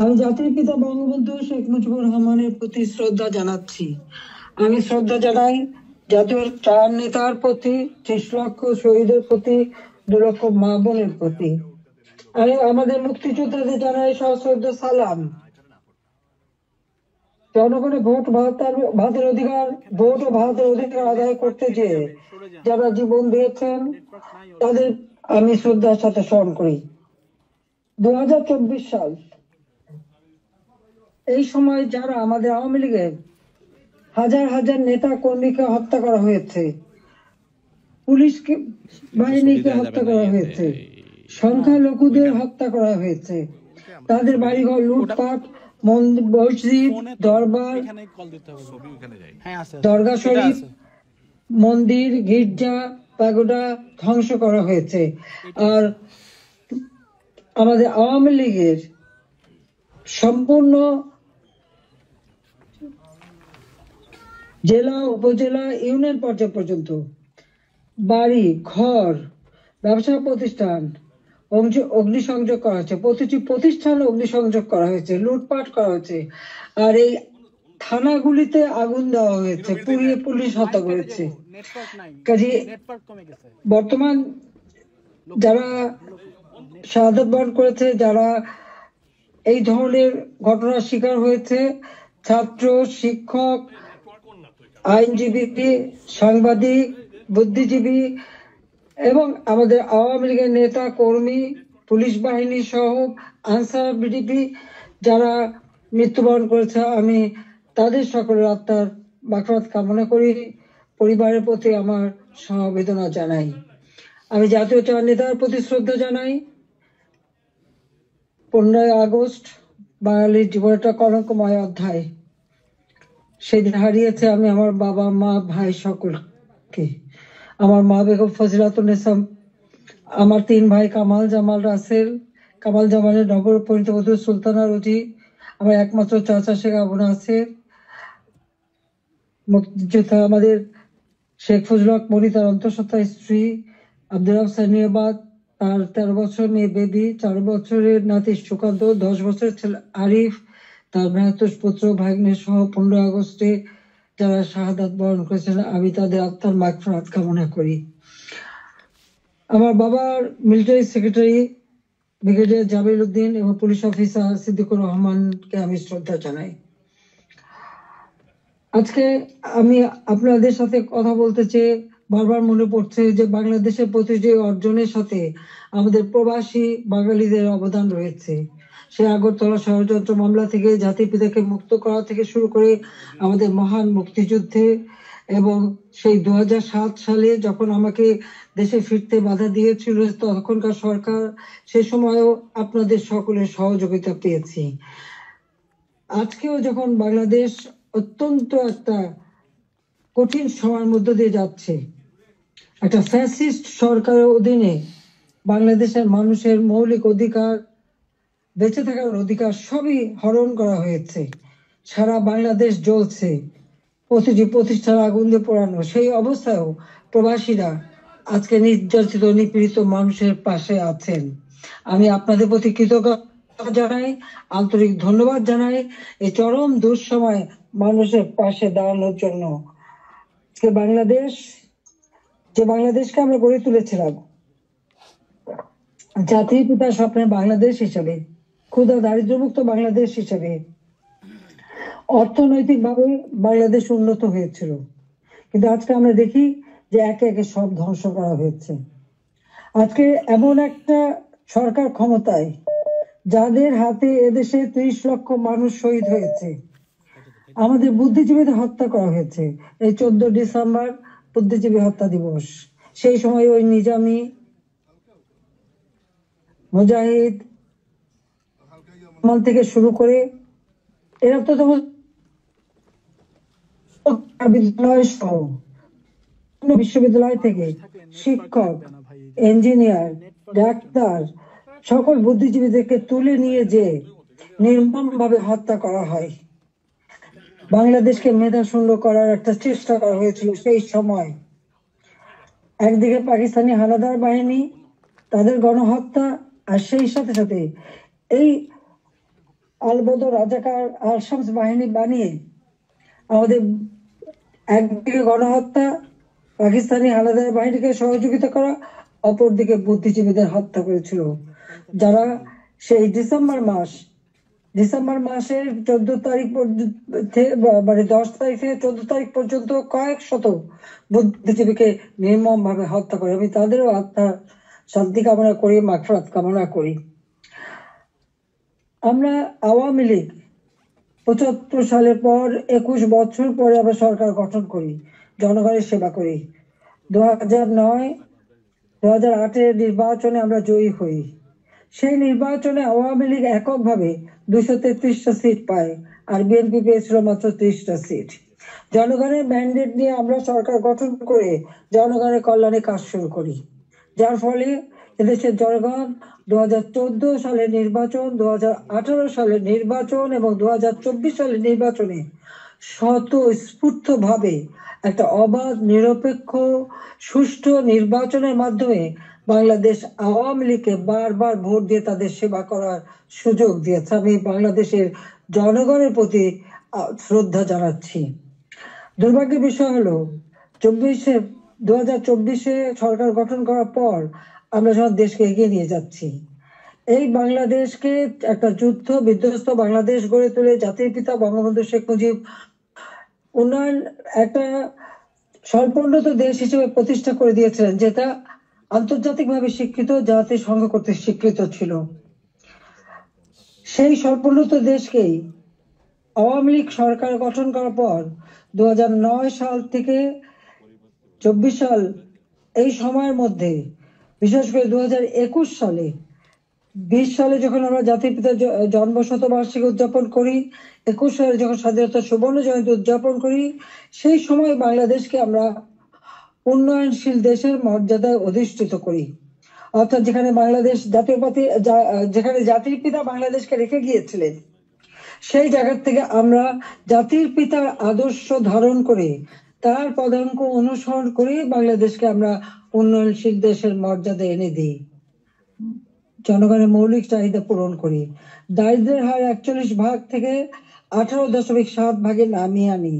আমি জাতির পিতা বঙ্গবন্ধু শেখ মুজিবুর রহমানের প্রতি শ্রদ্ধা জানাচ্ছি। আমি শ্রদ্ধা জানাই জাতীয় চার নেতার প্রতি, ৩০ লক্ষ শহীদের প্রতি, ২ লক্ষ মা বোনের প্রতি। আমি আমাদের মুক্তিযোদ্ধাদের জানাই সশ্রদ্ধ সালাম। জনগণের ভাতের অধিকার, ভোট ও ভাতের অধিকার আদায় করতে যেয়ে যারা জীবন দিয়েছেন তাদের আমি শ্রদ্ধার সাথে স্মরণ করি। 2024 সাল, এই সময় যারা আমাদের আওয়ামী লীগের হাজার হাজার নেতা কর্মীকে হত্যা করা হয়েছে, পুলিশকে বাহিনীকে হত্যা করা হয়েছে, সংখ্যালঘুদের হত্যা করা হয়েছে, তাদের বাড়িঘর লুটপাট, মসজিদ, দরবার, দরগা শরীফ, মন্দির, গির্জা, প্যাগোডা ধ্বংস করা হয়েছে। আর আমাদের আওয়ামী লীগের সম্পূর্ণ জেলা, উপজেলা, ইউনিয়ন পর্যায় পর্যন্ত বাড়ি ঘর, ব্যবসা প্রতিষ্ঠান অগ্নিসংযোগ করা হয়েছে, প্রতিটি প্রতিষ্ঠানে অগ্নিসংযোগ করা হয়েছে, লুটপাট করা হয়েছে। আর এই থানাগুলিতে আগুন দেওয়া হয়েছে, পুড়িয়ে পুলিশ হত্যা করেছে। কাজে বর্তমান যারা শাহাদাত বরণ করেছে, যারা এই ধরনের ঘটনার শিকার হয়েছে, ছাত্র, শিক্ষক, আইনজীবী, সাংবাদিক, বুদ্ধিজীবী এবং আমাদের আওয়ামী লীগের নেতা কর্মী, পুলিশ বাহিনী সহ আনসার বিডিপি যারা মৃত্যুবরণ করেছে, আমি তাদের সকলের আত্মার মাগফিরাত কামনা করি, পরিবারের প্রতি আমার সমবেদনা জানাই। আমি জাতীয় চার নেতার প্রতি শ্রদ্ধা জানাই। 15ই আগস্ট বাঙালির জীবন একটা কলঙ্কময় অধ্যায়। সেদিন হারিয়েছে আমি আমার বাবা, মা, ভাই সকলকে। আমার মা বেগম ফজিলাতুন্নেসা, আমার 3 ভাই কামাল, জামাল, রাসেল, কামাল জামালের নবপরিণীত বধূ সুলতানা রুজি, আমার একমাত্র চাচা শেখ আবু নাসের, মুক্তিযোদ্ধা আমাদের শেখ ফজলুল হক মনি, তার অন্তঃসত্ত্বা স্ত্রী, আব্দুল হক সানিয়াবাদ, তার 13 বছর মেয়ে বেবি, 4 বছরের নাতি সুকান্ত, 10 বছরের ছেলে আরিফ, তার ভ্রাতুষ পুত্র ভাগ্নে সহ 15 আগস্টে যারা শাহাদাত বরণ করেছেন, আমি তাদের আত্মার মাগফিরাত কামনা করি। আমার বাবার military secretary brigadier Jamil Uddin এবং পুলিশ অফিসার সিদ্দিকুর রহমানকে আমি শ্রদ্ধা জানাই। আজকে আমি আপনাদের সাথে কথা বলতে চেয়ে বারবার মনে পড়ছে যে বাংলাদেশের প্রতিটি অর্জনের সাথে আমাদের প্রবাসী বাঙালিদের অবদান রয়েছে। সে আগরতলা ষড়যন্ত্র মামলা থেকে জাতির পিতাকে মুক্ত করা থেকে শুরু করে আমাদের মহান মুক্তিযুদ্ধে, এবং সেই 2007 সালে যখন আমাকে দেশে ফিরতে বাধা দিয়েছিল তখনকার সরকার, সে সময়ও আপনাদের সকলের সহযোগিতা পেয়েছি। আজকেও যখন বাংলাদেশ অত্যন্ত একটা কঠিন সময়ের মধ্য দিয়ে যাচ্ছে, একটা ফ্যাসিস্ট সরকারের অধীনে বাংলাদেশের মানুষের মৌলিক অধিকার, বেঁচে থাকার অধিকার সবই হরণ করা হয়েছে। সারা বাংলাদেশ জ্বলছে, প্রতিটি প্রতিষ্ঠান আগুন দিয়ে পোড়ানো। সেই অবস্থায়ও প্রবাসীরা আজকে নির্যাতিত নিপীড়িত মানুষের পাশে আছেন। আমি আপনাদের প্রতি কৃতজ্ঞতা জানাই, আন্তরিক ধন্যবাদ জানাই এই চরম দুঃসময় মানুষের পাশে দাঁড়ানোর জন্য। বাংলাদেশ, যে বাংলাদেশকে আমরা গড়ে তুলেছিলাম জাতির পিতার স্বপ্নের বাংলাদেশ হিসেবে, ক্ষুধা দারিদ্র্যমুক্ত বাংলাদেশ হিসেবে, অর্থনৈতিকভাবে বাংলাদেশ উন্নত হয়েছিল, কিন্তু আজকে আমরা দেখি যে একে একে সব ধ্বংস করা হয়েছে। আজকে এমন একটা সরকার ক্ষমতায় যাদের হাতে এদেশে 30 লক্ষ মানুষ শহীদ হয়েছে, আমাদের বুদ্ধিজীবীদের হত্যা করা হয়েছে। এই 14 ডিসেম্বর বুদ্ধিজীবী হত্যা দিবস, সেই সময় ওই নিজামী, মুজাহিদ থেকে শুরু করে এরা তো তখন বিদ্যালয় সহ বিশ্ববিদ্যালয় থেকে শিক্ষক, ইঞ্জিনিয়ার, ডাক্তার সকল বুদ্ধিজীবীদেরকে তুলে নিয়ে যে নির্মমভাবে হত্যা করা হয়। বাংলাদেশকে মেধাশূন্য করার একটা চেষ্টা করা হয়েছিল সেই সময়। একদিকে পাকিস্তানি হানাদার বাহিনী, তাদের গণহত্যা, আর সেই সাথে সাথে এই আলবদর রাজাকার আল শামস বাহিনী বানিয়ে আমাদের একদিকে গণহত্যা, পাকিস্তানি হানাদার বাহিনীকে সহযোগিতা করা, অপরদিকে বুদ্ধিজীবীদের হত্যা করেছিল, যারা সেই ডিসেম্বর মাসের 14 তারিখ মানে 10 তারিখ থেকে 14 তারিখ পর্যন্ত কয়েক শত বুদ্ধিজীবীকে নির্মম ভাবে হত্যা করে। আমি তাদেরও আত্মার শান্তি কামনা করি, মাগফিরাত কামনা করি। আমরা আওয়ামী লীগ 75 সালের পর 21 বছর পরে আমরা সরকার গঠন করি, জনগণের সেবা করি। 2008-এর নির্বাচনে আমরা জয়ী হই। সেই নির্বাচনে আওয়ামী লীগ এককভাবে 233টা সিট পায়, আর বিএনপি পেয়েছিল মাত্র 30টা সিট। জনগণের ম্যান্ডেট নিয়ে আমরা সরকার গঠন করে জনগণের কল্যাণে কাজ শুরু করি, যার ফলে এদেশের জনগণ 2014 সালের নির্বাচন, 2018 সালের নির্বাচন এবং 2024 সালের নির্বাচনে স্বতঃস্ফূর্ত ভাবে একটা অবাধ, নিরপেক্ষ, সুষ্ঠু নির্বাচনের মাধ্যমে বাংলাদেশ আওয়ামী লীগকে বারবার ভোট দিয়ে তাদের সেবা করার সুযোগ দিয়েছে। আমি বাংলাদেশের জনগণের প্রতি শ্রদ্ধা জানাচ্ছি। দুর্ভাগ্যের বিষয় হলো 2024-এ সরকার গঠন করার পর আমরা যখন দেশকে এগিয়ে নিয়ে যাচ্ছি, এই বাংলাদেশকে একটা যুদ্ধ বিধ্বস্ত বাংলাদেশ গড়ে তুলে জাতির পিতা বঙ্গবন্ধু শেখ মুজিব উন্নয়ন একটা স্বল্পোন্নত দেশ হিসেবে প্রতিষ্ঠা করে দিয়েছিলেন, যেটা আন্তর্জাতিকভাবে স্বীকৃত, জাতিসংঘ কর্তৃক স্বীকৃত ছিল। সেই স্বল্পোন্নত দেশকেই আওয়ামী লীগ সরকার গঠন করার পর 2009 সাল থেকে 24 সাল এই সময়ের মধ্যে, বিশেষ করে 2021 সালে 20 সালে যখন আমরা জাতির পিতার জন্ম শতবার্ষিকী উদযাপন করি, 21 সালে যখন স্বাধীনতা সুবর্ণ জয়ন্তী উদযাপন করি, সেই সময় বাংলাদেশকে আমরা উন্নয়নশীল দেশের মর্যাদায় অধিষ্ঠিত করি। অর্থাৎ যেখানে বাংলাদেশ যেখানে জাতির পিতা বাংলাদেশকে রেখে গিয়েছিলেন, সেই জায়গা থেকে আমরা জাতির পিতার আদর্শ ধারণ করে তার পদাঙ্ক অনুসরণ করে বাংলাদেশকে আমরা উন্নয়নশীল দেশের মর্যাদা এনে দিই, জনগণের মৌলিক চাহিদা পূরণ করি, দারিদ্রের হার 41 ভাগ থেকে 18.7 ভাগে নামিয়ে আনি।